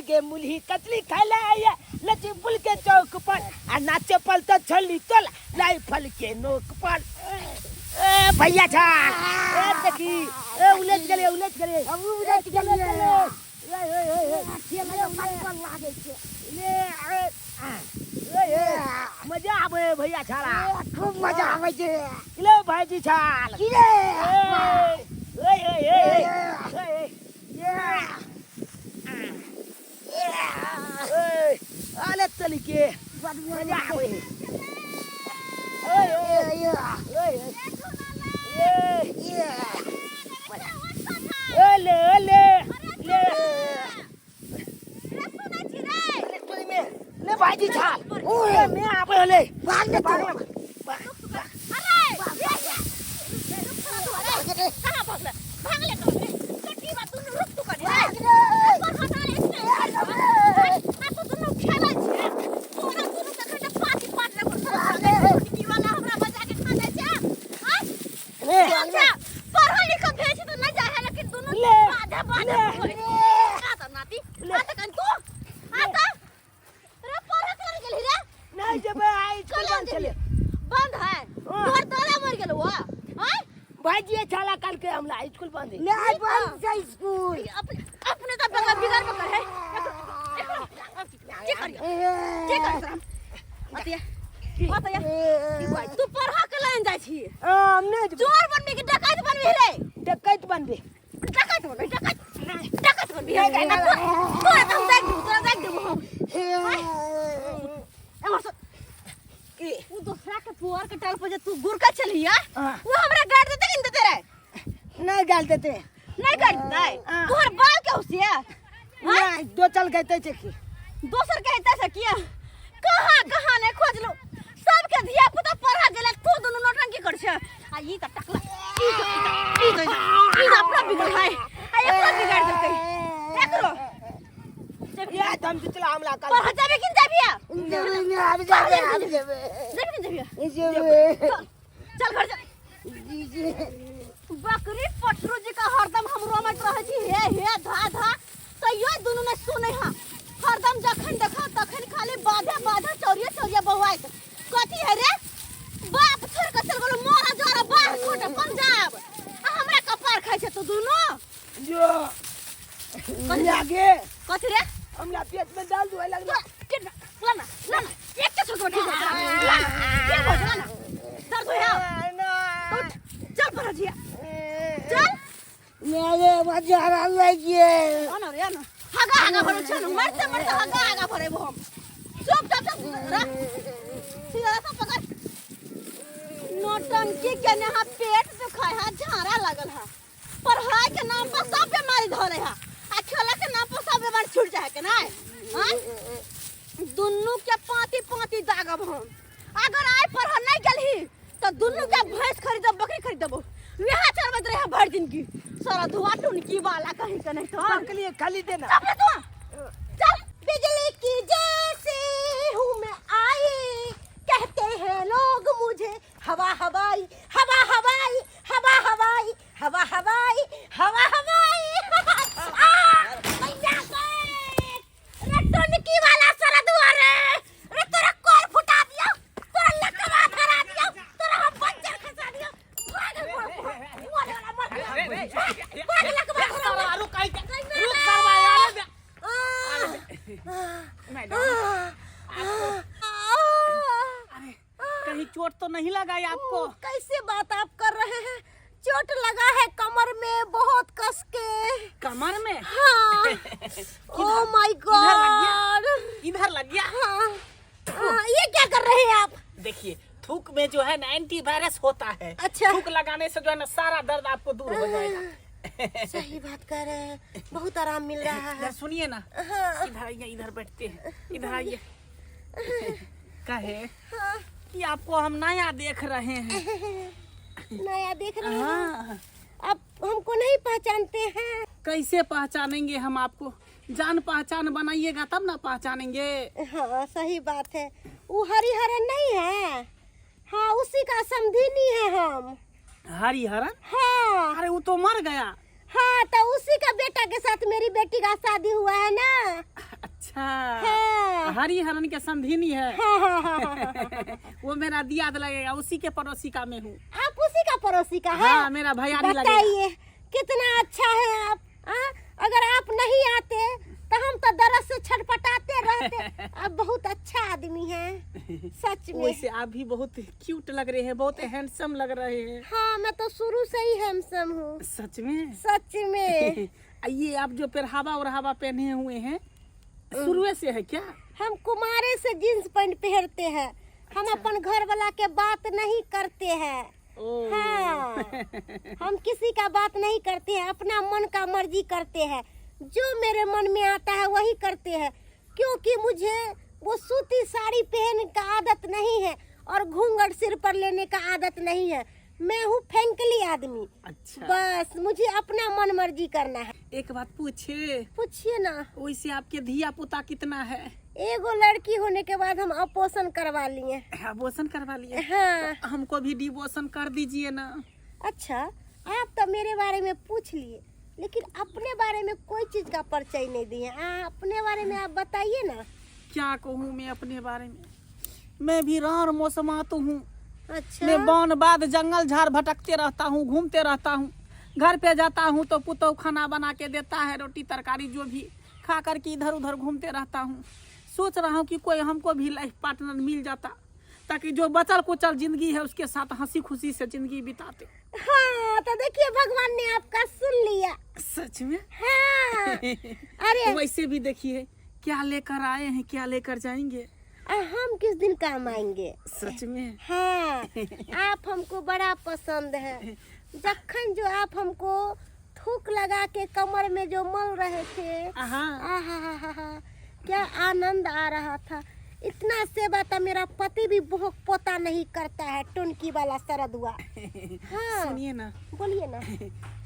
के मुल्ही कतली खाले आया लची पुल के चौक पर आ नाचे पल तो छली चल लाई फल के नोक पर भैया छा देखी उलट गले अब उलट गले मजा आवे भैया छाला खूब मजा आवे छे ले भाईजी छाल आले चल के मजा आवे ले भाईजी छाल ओए मैं आवे ले भाग दे अरे कहां भाग ले तो चट्टी बात तू रुक तू कर पर हटा ले आ तो तू खेला छे तोरा तू देखै पाटी पाट रे की वाला हमरा बजा के खा दे छे अच्छा पढ़ा लिखा भेज तो नहीं जाए लेकिन दोनों बाधा बाधा आता नाती आता कन तू आता रे पढ़ा कर गेली रे नहीं जब आई स्कूल बंद चले बंद है तोर तोरा मर गेलो हां भाईजी ये छाला कल के हमला स्कूल बंद है नहीं बंद है स्कूल अपने तो बगा बिगाड़ में कर है के कर आतिया तू पढ़ा के लाइन जाय छी हमने चोर बनबे कि डकैत बनबे रे डकैत बनबे डकैत बनबे तू एकदम देख दू हम एमर से की वो दूसरा के पुआर के टाल पर जे तू गुरका चलिया वो हमरा गाड़ देते कि देते रे नहीं गाड़ देते तोहर बाल के होसिया नहीं दो चल कहते छे की दोसर कहते छे किया कहां ने खोज लो सबके धिया पुता पढ़ा गेला तू दोनों नौटंकी कर छे आ ई त टकला ई अपना बिगड़ है आ एकरा बिगाड़ देते एकरो या दम से चला हमला कर पर जाबे किन जाबिया अब जाबे चल घर जा जी बकरी पटरू जी का हरदम हमरो में रहे छी हे धा तो यो दोनों ने सुनै हा हरदम जखन देखा तखन खाली बाधा चौरिया बौआइत कथी है रे बाप छोड़ के चल गेलो मोरा जोरा बाहर छोटे पंजाब आ हमरा कपार खाइ छै तू दोनों जो आगे कथी रे हमरा पेट में डाल दुआई लगला लाना एक के छोड़ ठीक है के बोल ना दर्द होया उठ चल भरजिया चल मेरे मजारा लगे आना रे आना हागा भरो छ मरते हागा भरे हम चुप सीधा सा पकड़ नौटंकी के यहाँ पेट पे खाए हा झाड़ा लगल है पढ़ाई के नाम पर सब बीमारी धरे है आ खेला के नाम पर सब बीमारी छूट जाए के ना दुन्नु के पाती दागब हम अगर आय पढ़ा नहीं गेलही तो दुन्नु के भैंस खरीदब बकरी खरीदब यहाँ चलबत रहे भर दिन की सारा धुआं टुनकी वाला कहीं के नहीं तो के लिए खाली देना चल बिजली की जैसे हूँ मैं आई कहते हैं लोग मुझे हवा हवाई टुनकी वाला सारा धुआं रे तेरा कोर फुटा दिया तेरा लकवा धरा दिया तेरा हम बच्चा खसा दिया कहीं चोट तो नहीं लगाई आपको? कैसे बात आप कर रहे हैं? चोट लगा है कमर में बहुत कस के। कमर में? हाँ। ओह माय गॉड, इधर लग गया। हाँ, ये क्या कर रहे हैं आप? देखिए थूक में जो है ना एंटीवायरस होता है। अच्छा। थूक लगाने से जो है ना सारा दर्द आपको दूर हो जाएगा। सही बात कर रहे हैं, बहुत आराम मिल रहा है। सुनिए ना, हाँ। इधर आइए, इधर बैठते हैं, इधर आइए। कहे कि आपको हम नया देख रहे हैं। नया देख रहे हैं? हाँ। आप हमको नहीं पहचानते हैं? कैसे पहचानेंगे हम आपको? जान पहचान बनाइएगा तब ना पहचानेंगे। हाँ सही बात है। वो हरिहरन नहीं है? हाँ उसी का समधिनी है हम। हरिहरन? हाँ। अरे वो तो मर गया। हाँ तो उसी का बेटा के साथ मेरी बेटी का शादी हुआ है ना। हरी हरन के समधिनी है। हाँ हाँ हाँ हाँ, हाँ। वो मेरा दियाद लगेगा, उसी के पड़ोसी का मैं हूँ। आप उसी का पड़ोसी का है? हाँ, मेरा भैयारी लगेगा। बताइए कितना अच्छा है आप। हाँ? अगर आप नहीं आते तो हम तो दरद से छटपटाते रहते। आप बहुत अच्छा आदमी हैं सच में। वैसे आप भी बहुत क्यूट लग रहे हैं, बहुत हैंडसम लग रहे हैं। हाँ, मैं तो शुरू से ही हैंडसम हूँ। सच में? सच में। ये आप जो पहनावा और पहने हुए हैं शुरू से है क्या? हम कुमारे से जींस पैंट पहनते हैं। हम अपन घर वाला के बात नहीं करते हैं। हाँ, हम किसी का बात नहीं करते हैं, अपना मन का मर्जी करते हैं। जो मेरे मन में आता है वही करते हैं, क्योंकि मुझे वो सूती साड़ी पहनने का आदत नहीं है और घूंघट सिर पर लेने का आदत नहीं है। मैं हूँ फेंकली आदमी। अच्छा। बस मुझे अपना मन मर्जी करना है। एक बात पूछे? पूछिए ना। वैसे आपके धिया पुता कितना है? एगो लड़की होने के बाद हम अपोषण करवा लिए। अबॉर्शन करवा लिए? हाँ। तो हमको भी डिवोर्सन कर दीजिए ना। अच्छा, आप तो मेरे बारे में पूछ लिए, लेकिन अपने बारे में कोई चीज का परिचय नहीं दिए। अपने बारे में आप बताइए ना। क्या कहूँ मैं अपने बारे में? मैं भी रार मौसमात हूँ। अच्छा। मैं बौन बाद जंगल झाड़ भटकते रहता हूँ, घूमते रहता हूँ। घर पे जाता हूँ तो पुतौ खाना बना के देता है, रोटी तरकारी जो भी, खा कर के इधर उधर घूमते रहता हूँ। सोच रहा हूँ कि कोई हमको भी लाइफ पार्टनर मिल जाता, ताकि जो बचल कुचल जिंदगी है उसके साथ हंसी खुशी से जिंदगी बिताते। हाँ, तो देखिए भगवान ने आपका सुन लिया। सच में? हाँ। अरे वैसे भी देखिए क्या लेकर आए हैं, क्या लेकर जाएंगे। हम किस दिन काम आएंगे। सच में? हाँ, आप हमको बड़ा पसंद है। जखन जो आप हमको थूक लगा के कमर में जो मल रहे थे, आहा, क्या आनंद आ रहा था। इतना सेवा तो मेरा पति भी भोग पोता नहीं करता है। टुनकी वाला सरदुआ। हाँ, सुनिए ना। बोलिए ना।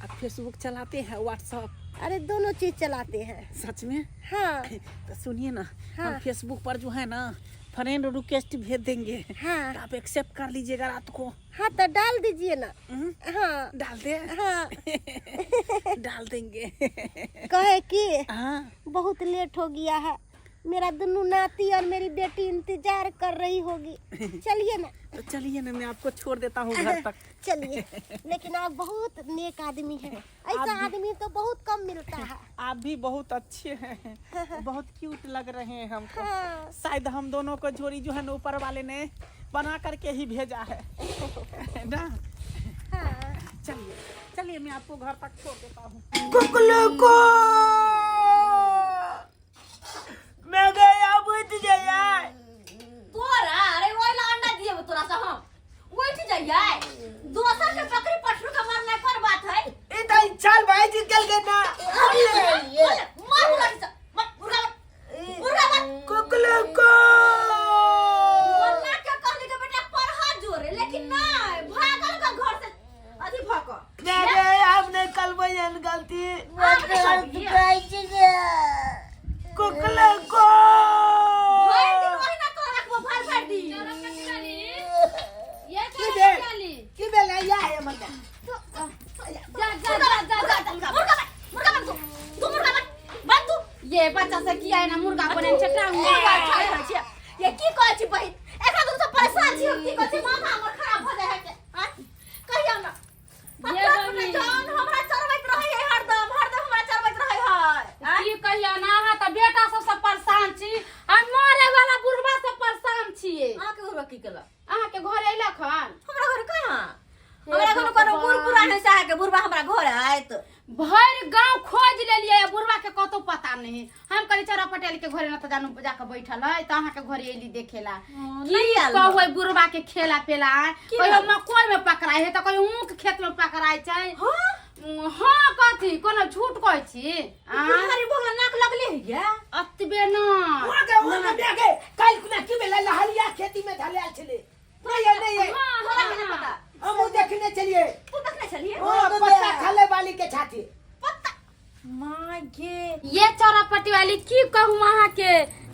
आप फेसबुक चलाते हैं, व्हाट्सएप? अरे दोनों चीज चलाते हैं। सच में? हाँ। तो सुनिए ना, हाँ। हम फेसबुक पर जो है ना फ्रेंड रिक्वेस्ट भेज देंगे। हाँ। तो आप एक्सेप्ट कर लीजिएगा रात को। हाँ, तो डाल दीजिए ना। हाँ, डाल दे। हाँ। डाल देंगे। कहे कि हाँ। बहुत लेट हो गया है, मेरा दोनों नाती और मेरी बेटी इंतजार कर रही होगी। चलिए ना। तो चलिए ना, मैं आपको छोड़ देता हूँ घर तक। चलिए। लेकिन आप बहुत नेक आदमी हैं। ऐसा आदमी तो बहुत कम मिलता है। आप भी बहुत अच्छे हैं, बहुत क्यूट लग रहे हैं हमको। हाँ। शायद हम दोनों को जोड़ी जो है ना ऊपर वाले ने बना करके ही भेजा है ना। हाँ। चलिए चलिए, मैं आपको घर तक छोड़ देता हूँ। मैं गया बुझ गया। तोरा अरे ओइला अंडा दिए तोरा से हम उठ जाइए। दोसर के बकरी पठरू के मरने पर बात है। इधर चल भाई, निकल गए ना। मार लग जा, मत मुर्गा मत कुकले को वरना क्या कहने के बेटा पर हाथ जोड़े, लेकिन नहीं भागल का घर से अभी भागो। नहीं, आपने कल बयान गलती। कुकले को भाई दिन वही ना तो रखबो भर भर दी। ये की बेला या है मत। ये बच्चा से किया है ना मुर्गा बने चटा मुर्गा खाए है छे। ये की कहै छी बहिन, एकरा दूर से परेशान छी की कहै छी माथा हमर खराब भ जाय है के। हां कहियो ना ये बहिन जान हमरा चरबैत रहै है, हरदम हमरा चरबैत रहै है। की कहियो ना, अहाँ त बेटा सबसे परेशान छी, हम मारे वाला बुढ़वा से परेशान छिए। अहाँ के बुढ़वा की केला? अहाँ के घर अइला खन? हमरा घर कहां? हमरा घर कोनो बूढ़ पुरान है साहे के बुढ़वा हमरा घर आइत। भर गांव खोज लेलिए, बुढ़वा के कतो पता नहीं। हम कहली चरा पटेल के घरे न त जानू जाके बैठल है, त अहाँ के घरे एली देखेला। नहीं आल कहै बुढ़वा के खेला पेला कहियो मकई में पकड़ाई है त कहियो ऊख खेत में पकड़ाई छै। हां कथी कोनो झूठ कहै छी? हमारी भोला नाक लगले है या अतबे ना वहां बेगे काल कुना की बेला लहरिया खेती में ढले छले। नहीं हमरा के पता। हम देखने चलिए। तू देखने चलिए। ओ पत्ता खाले वाली के छाती पत्ता मां गे ये चौरापट्टी वाली की कहूँ वहाँ के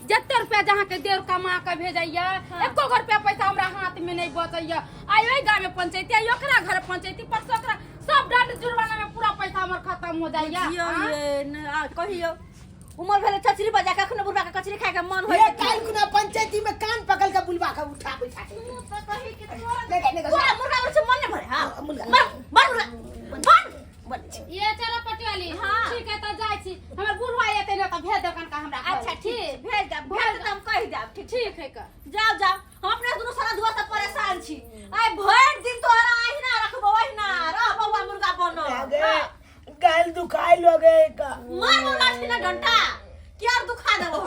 जत्ते रुपया जहाँ के देर कमा के भेजैया, एको रुपया पैसा हमरा हाथ में नहीं बचैया। आई ओई गाँव में पंचायती, आई ओकरा घर पंचायती, परसों ओकरा सब दंड जुर्माना में पूरा पैसा हमर खत्म हो जाइया। ये कहियो उमर भेले चचरी बजा के अखन बुढ़वा के कचरी खाए खाए के मन ये होई काल कुना पंचायती में कान पकड़ के बुलवा के उठा बैठा के तो कही कि नहीं तोरा मुर्गा से मन नहीं भरे हां मुर्गा। बन बन ये चलो पटियाली हाँ। ठीक है तो जाय छी हमर बुढ़वा एते न त भेज दो कनका हमरा घर। अच्छा ठीक भेज दे हम कह दे ठीक ठीक है का जाओ जाओ हम अपने दोनों सारा दुआ से परेशान छी आय भर दिन तोरा आही ना रखबो वही ना रह बउआ मुर्गा बनो आगे गाल दुखाई लोगे का मार मार लाठी ना डंटा क्या दुखा देबो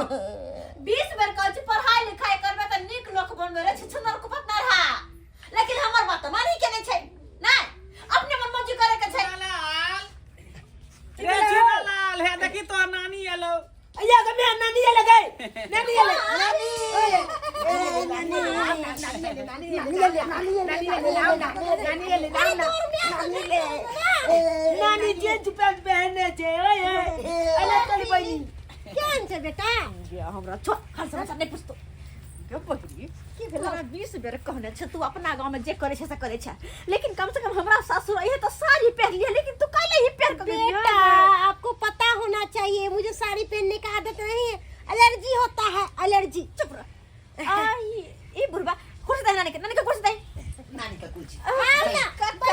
20 बेर कहै छी पढ़ाई लिखाई करबे त नीक लोक बनबे रे छछनर को पत ना रहा लेकिन हमर बात मानी के नहीं छै ना अपने मन मर्जी करे के छै रे जीवालाल है देखी तो नानी एलो अया के मैं नानी ये लगे नानी ये नानी ए नानी नानी नानी जींस पैंट पहनने छे ओए अले तोरी बहिनी केहन छै बेटा हमरा छोड़ हर समय नहीं पूछतो के पकड़ी की भेला 20 बेर कहने छ तू अपना गांव में जे करे छ से करे छ लेकिन कम से कम हमरा सासुर है तो साड़ी पहन लिया लेकिन तू काले ही पहन के बेटा आपको पता होना चाहिए मुझे साड़ी पहनने का आदत नहीं है एलर्जी होता है एलर्जी चुप रह आई ई बुढ़बा कुछ दे नानी के कुछ दे नानी का कुछ काका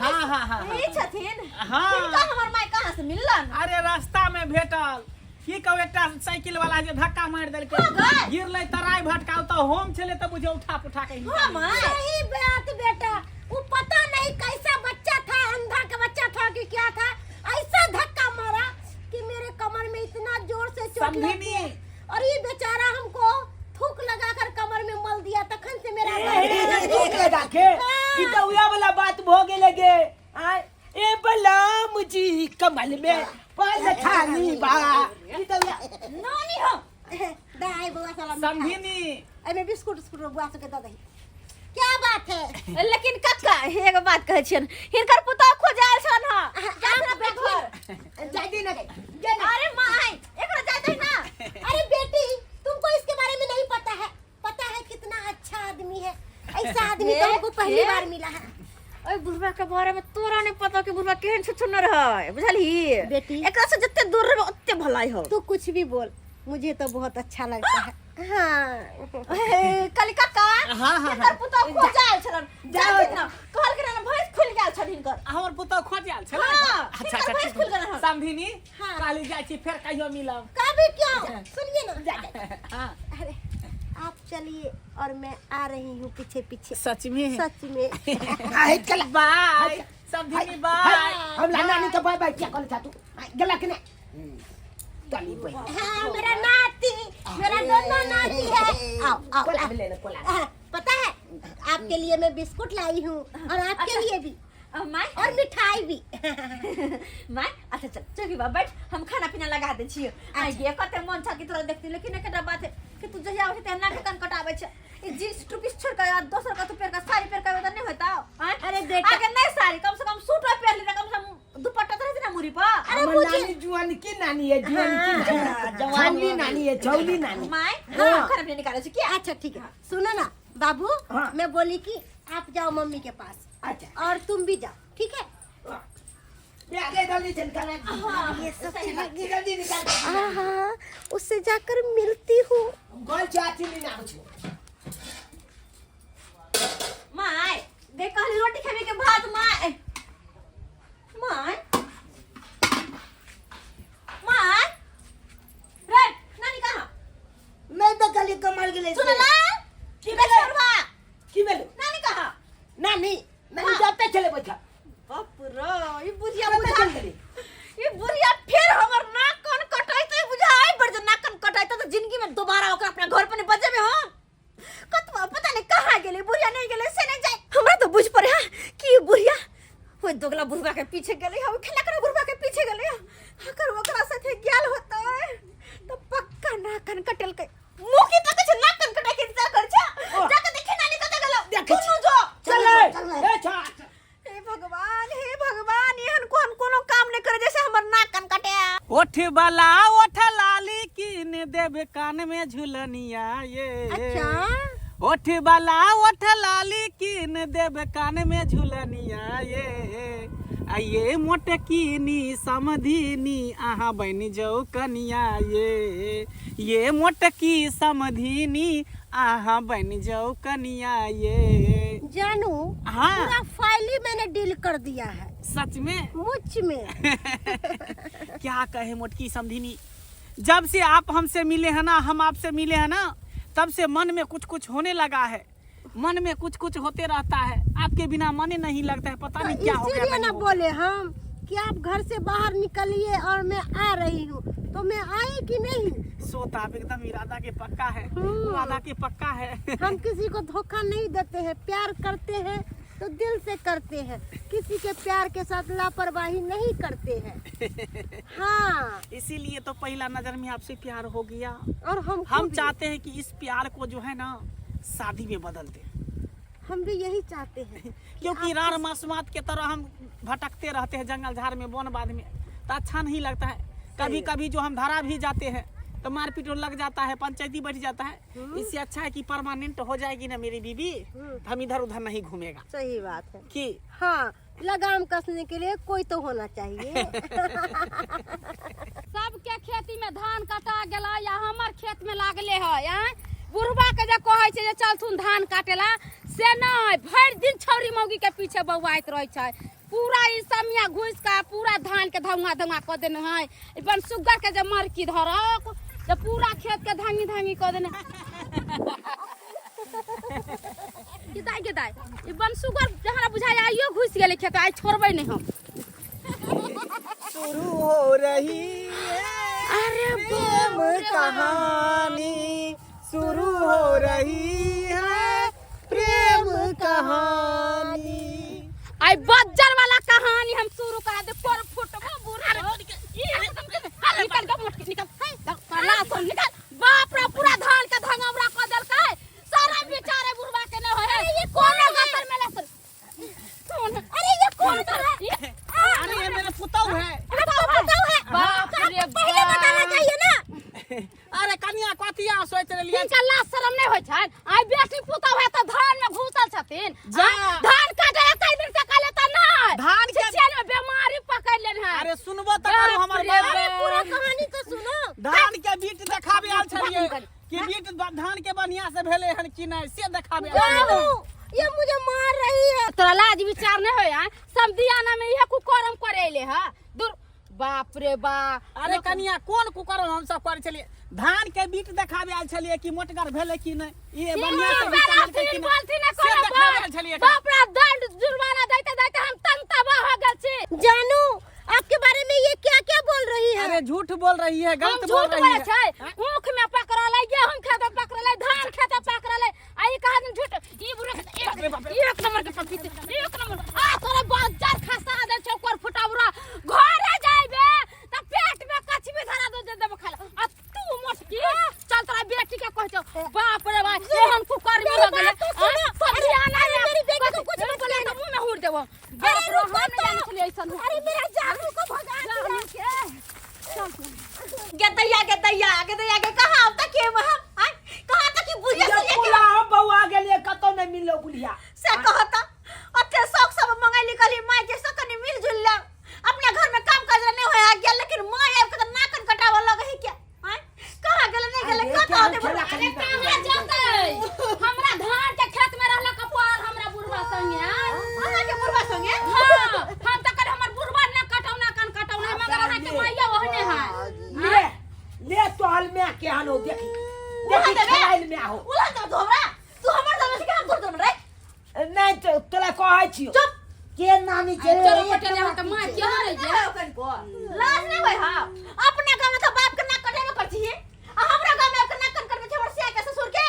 हां हां हां ई छथिन हाँ। इनका हमर माय कहां से मिललन अरे रास्ता में भेटल की कहू एकटा साइकिल वाला जे धक्का मार देलकै हाँ। गिरलै तराई भटकाउ त होम छले त बुझे उठा पुठा के हां माय सही बात बेटा वो पता नहीं कैसा बच्चा था अंधा का बच्चा था कि क्या था ऐसा धक्का मारा कि मेरे कमर में इतना जोर से चोट लग समझी गया और ये बेचारा हमको थूक लगाकर कमर में मल दिया तखन से मेरा के रखे कि तो उया वाला बात भोगे लगे आ ए बला मुझी कमल में पल थानी बा कि तो नानी हो दाई बुआ सलाम समझिनी एमे बिस्कुट बिस्कुट बुआ के दे दही क्या बात है लेकिन काका एगो बात कहै छियन हिनकर पुतौ खोजाल छन ह जाना बेघर जादी ना अरे माय एकरा जाय दे ना अरे बेटी तुमको इसके बारे में नहीं पता है कितना अच्छा आदमी है ऐसा आदमी तो हमको पहली बार मिला है ओए बुढ़वा के बारे में तोरा नहीं पता कि बुढ़वा केहन छुछुनर है बुझलही बेटी। एकरा से जत्ते दूर रहबे ओत्ते भलाई हो तू कुछ भी बोल मुझे तो बहुत अच्छा लगता है हाँ कल काका हाँ, हाँ, हिनकर पुतौ खोजाल छन जाय दे ना कहल के ना भैंस खुल गेल छन हिनकर हमर पुतौ खोजाल छले हाँ, अच्छा हिनकर भैंस खुल गेल हन समझिनी काली जाय छी फेर कहियो मिलब कभी क्यों सुनिए ना हां अरे आप चलिए और मैं आ रही हूँ पीछे पीछे सच में सच में आहे चल बाय समझिनी बाय हम नानी का बाय बाय क्या कर था तू गला के ना चली भाई हाँ मेरा नाती मेरा दोनों नाती है आओ आओ कोला भी लेना कोला हाँ, पता है आपके लिए मैं बिस्कुट लाई हूँ और आपके लिए भी माय और मिठाई भी माय अच्छा चल चल बा बैठ हम खाना पीना लगा दे छियो आ ये कते मन छ कि तोरा देखती लेकिन एकटा बात है कि तू जहिया आवे त ना के कान कटावे छ ई जींस टूपी छोड़ के यार दोसर का तू पेर का साड़ी पेर का नहीं होता हां अरे बेटा आगे नहीं साड़ी कम से कम सूट पेर ले कम से कम दुपट्टा तो रहती ना मुरी पर अरे हम मुझे नानी जुआन की नानी है जुआन की जवानी नानी है चौली नानी माय हाँ। खाना पीना निकाले छ क्या अच्छा ठीक है सुनो ना बाबू हाँ। मैं बोली कि आप जाओ मम्मी के पास अच्छा और तुम भी जाओ ठीक है मैं आगे जल्दी चल कर ये सब चला जल्दी निकाल हाँ उससे जाकर मिलती हूँ गोल चाची नहीं ना कुछ माय देख कहली रोटी खावे के भात माय माय माय रे नानी कहां मैं तो कल कमर के लिए सुन ना की बेटा बेले छोड़वा की बेले नानी कहां नानी नानी जाते चले बैठा बाप रे ई बुढ़िया जाते बुझा चल गई ई बुढ़िया फिर हमर नाक कान कटाइते बुझाई बड़ जे नाक कान कटाइते तो जिंदगी में दोबारा ओकरा अपना घर पर नहीं बजे में हो कतवा पता नहीं कहां गेले बुढ़िया नहीं गेले से नहीं जाए हमरा तो बुझ पड़े हां कि ई बुढ़िया ओए दोगला बुढ़वा के पीछे गेले हम खेला करे बुढ़वा के पीछे गेले अगर ओकरा साथे गेल होता तो पक्का नाक कान कटल के मुंह की तक से नाक कान कटाई के इंतजार कर छ जाके देखे नानी कते गेलो देखे सुनो जो चल ए छा हे भगवान एहन कोन कोनो काम नहीं करे जैसे हमर नाक कान कटे ओठ वाला ओठ लाली कीन देब कान में झुलनिया ये अच्छा ओठ वाला ओठ लाली कीन देब कान में झुलनिया ये ये मोटकीनी समधिनी आहा बन जाओ कनिया ये मोटकी समधिनी आहा बन जाओ कनिया ये। जानू हाँ। पूरा फाइल ही मैंने डील कर दिया है सच में? मुझ में। क्या कहे मोटकी समधिनी, जब से आप हमसे मिले हैं ना, हम आपसे मिले हैं ना, तब से मन में कुछ कुछ होने लगा है, मन में कुछ कुछ होते रहता है। आपके बिना मन नहीं लगता है, पता नहीं क्या हो गया। इसीलिए ना बोले हम कि आप घर से बाहर निकलिए और मैं आ रही हूँ, तो मैं आई कि नहीं? सोता आप एकदम इरादा के पक्का है, इरादा के पक्का है। हम किसी को धोखा नहीं देते हैं, प्यार करते हैं तो दिल से करते हैं, किसी के प्यार के साथ लापरवाही नहीं करते हैं। हाँ, इसीलिए तो पहला नजर में आपसे प्यार हो गया। और हम चाहते हैं कि इस प्यार को जो है ना शादी में बदल दे। हम भी यही चाहते हैं क्योंकि रार मासूमात के तरह हम भटकते रहते हैं जंगल झाड़ में, वन बाध में, तो अच्छा नहीं लगता है। कभी कभी जो हम धरा भी जाते हैं तो मारपीट लग जाता है, पंचायती बढ़ जाता है। इससे अच्छा है कि परमानेंट हो जाएगी ना मेरी बीबी, हम इधर उधर नहीं घूमेगा। सही बात है कि हाँ, लगाम कसने के लिए कोई तो होना चाहिए। सबके खेती में धान कटा गेला या हमर खेत में लागले है। बुढ़बा के जे कहे छै जे चलथुन धान काटेला से नहीं, भर दिन छौरी मौगी के पीछे बौआइत रहे छै। पूरा ई समिया घुस का पूरा धान के धुआं धुआं क देने है। अपन सुगर के जे मरकी धरक जे पूरा खेत के धांगी धांगी क देने। किदाई किदाई ई बन सुगर जहां बुझाय आइयो घुस गेले खेत, आई छोड़बै नहीं हम। शुरू हो रही है अरे प्रेम कहानी, शुरू हो रही है प्रेम कहानी। आई बज्जर वाला कहानी हम शुरू करा दे। पर फुटबो बुरा निकल गो मोट निकल ला सुन निकल। बाप रे पूरा धान के धंगमरा क देल के सारा बेचारे बुढ़वा के न होय। ये कौन गतर में लसन कौन? अरे ये कौन है? अरे ये मेरा पुतौ है। पुतौ है। बाप रे पहले बताना चाहिए ना। अरे कनिया कथिया सोच रही है? इनका लाज शरम नहीं होय छै? आई बेटी पुतौ है तो धान में घुसल छथिन। धान काटे कई दिन से काले त नहीं धान के चेन में बीमारी पकड़ लेन है। अरे सुनबो त करू हमर बाप रे, बाप। पूरा कहानी तो सुनो। धान के बीट देखाबे आल छलिए कि बीट धान के बढ़िया से भेले हन कि नहीं से देखाबे आल छलिए। जानू, ये मुझे मार रही है। तोरा लाज विचार नहीं होया? समधियाना में यह कुकरम करेले है। दूर बाप रे बा। अरे कनिया कौन कुकरम हम सब करे छलिए? धान के बीट देखाबे आल छलिए कि मोटगर भेले कि नहीं, ये बढ़िया से बीट के कि नहीं से देखाबे आल छलिए। बाप रे दंड जुर्माना देते देते हम तंतबा हो गेल छी। जानू, आपके बारे में ये क्या क्या बोल रही है? अरे झूठ बोल रही है, हम गलत बोल झूठ रही बोले है। छै। ऊख में पकड़ले, गेहूं खेत पकड़ले, धान खेत पकड़ले। आई कहा दिन झूठ ई बुरे एक नंबर के पपीते एक नंबर। आ तोरे बाजार खसा दे चौकर फुटावरा घरे जाइबे त पेट में कचबी धरा दे देबे खाला। आ तू मोटकी चल तोरा बेटी के कह छौ। बाप रे बा एहन कुकर में हो गेले। समझियाना मेरी बेटी को कुछ मत बोले त मुंह में हुड़ देबो। बाप रे हम नहीं जाने छलिए ऐसन। अरे मेरा जानू को भगा दिया। गदैया के कहां अब तक के वहां कहां तक की बुढ़िया से लेके पुला हम बउआ गेलिए कतो नहीं मिललो बुढ़िया से कहता अते शौक सब मंगाई निकली माय के सकने मिलजुल ले अपने घर में काम काज नहीं होया गेल, लेकिन माय आब के नाकन कटावा लगही के। कहां गेल नहीं गेल कतो दे। अरे कहां जाते? हमरा धान के खेत में रहला कपार हमरा बुढ़वा संगे। अहाँ के बुढ़वा संगे? हां हम त कर हमर बुढ़वा ने कटौना कान कटौना मगर अहाँ के माइया ओहने है। ले ले तो हाल में के हालो देखी देखी खेलाइल में हो उला तो हमरा तू हमर दम से काम कर दम रे। नहीं तो तोला कहै छियो चुप के नानी के चलो पटे ने त मार के रे जे ओकन को लाज नहीं होय। हां अपना गांव में तो बाप के नाक कटे में करती है, आ हमरा गांव में अपना नाक कट में छवर से के ससुर के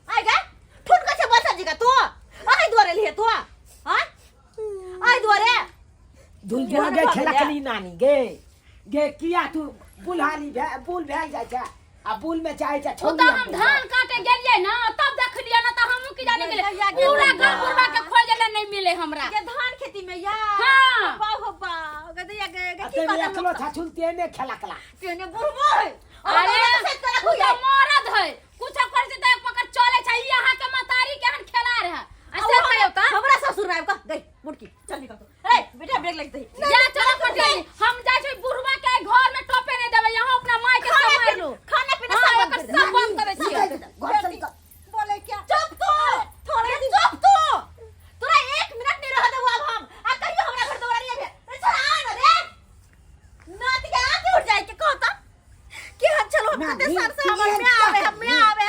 आइ गे ठुन के से बसा जी का तू आई द्वारे लिए तू। हां आई द्वारे दुनिया के खेला कली नानी गे किया तू बुलहानी बुल भेल जाय छै आ बुल में चाहे छै ओ त हम धान काटे गेलिए ना तब देखलिए ना त हमहु की जाने गेले पूरा गांव बुढ़वा के खोजेला नहीं मिले हमरा। ये धान खेती में या हाँ। बाहो बा गदैया के की अते बात एकलो था सुनते ने खेला कला तेने बुढ़बो अरे तू तो मरद है कुछ कर से देख पकड़ चले छै। यहां के मतारी के हन खेला रहे ऐसे कहियो त हमरा ससुर आब का गई मुड़की चल निकल तो। ए बेटा ब्रेक लग दे। सर से हमर में आवे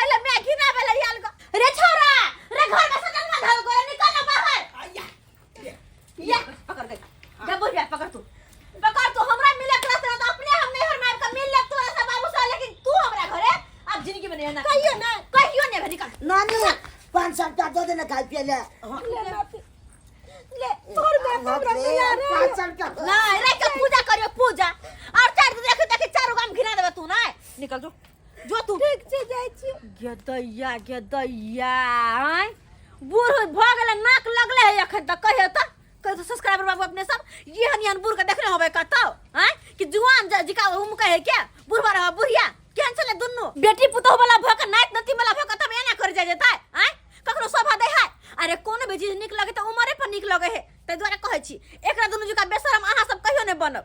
अरे मैं घिना बेला याल को रे छोरा रे घर में सटल में धल को निकल ना बाहर या पकड़ गई जा बुढ़िया पकड़ तू हमरा मिले क्लास में तो अपने हम नहीं घर में का मिल ले तू ऐसा बाबू सा लेकिन तू हमरा घरे अब जिंदगी में नहीं ना कहियो ना निकल नानी 500 का दो देना खाई पिए ले तोर में हमरा मिला रे 500 का ना रे के पूजा करियो पूजा और चार देख चारों काम घिना देबे तू ना निकल जो तू ठीक से जाई छी गे दैया आय बूढ़ भ गेले नाक लगले है अखन तक कहियो तो सब्सक्राइबर बाबू अपने सब ये हनियन बूढ़ के देखने होबे कतो हैं कि जुआन जिका हम कहे क्या बुढ़वा रहा बुढ़िया कैंसल है दुन्नु बेटी पुतोह वाला भक नाइत नती वाला भक तब एना कर जाय जता हैं ककरो शोभा दे है अरे कोनो भी चीज निक लगे त उमरे पर निक लगे है तै द्वारा कहै छी एकरा दुनु जिका बेशरम अहाँ सब कहियो नै बनब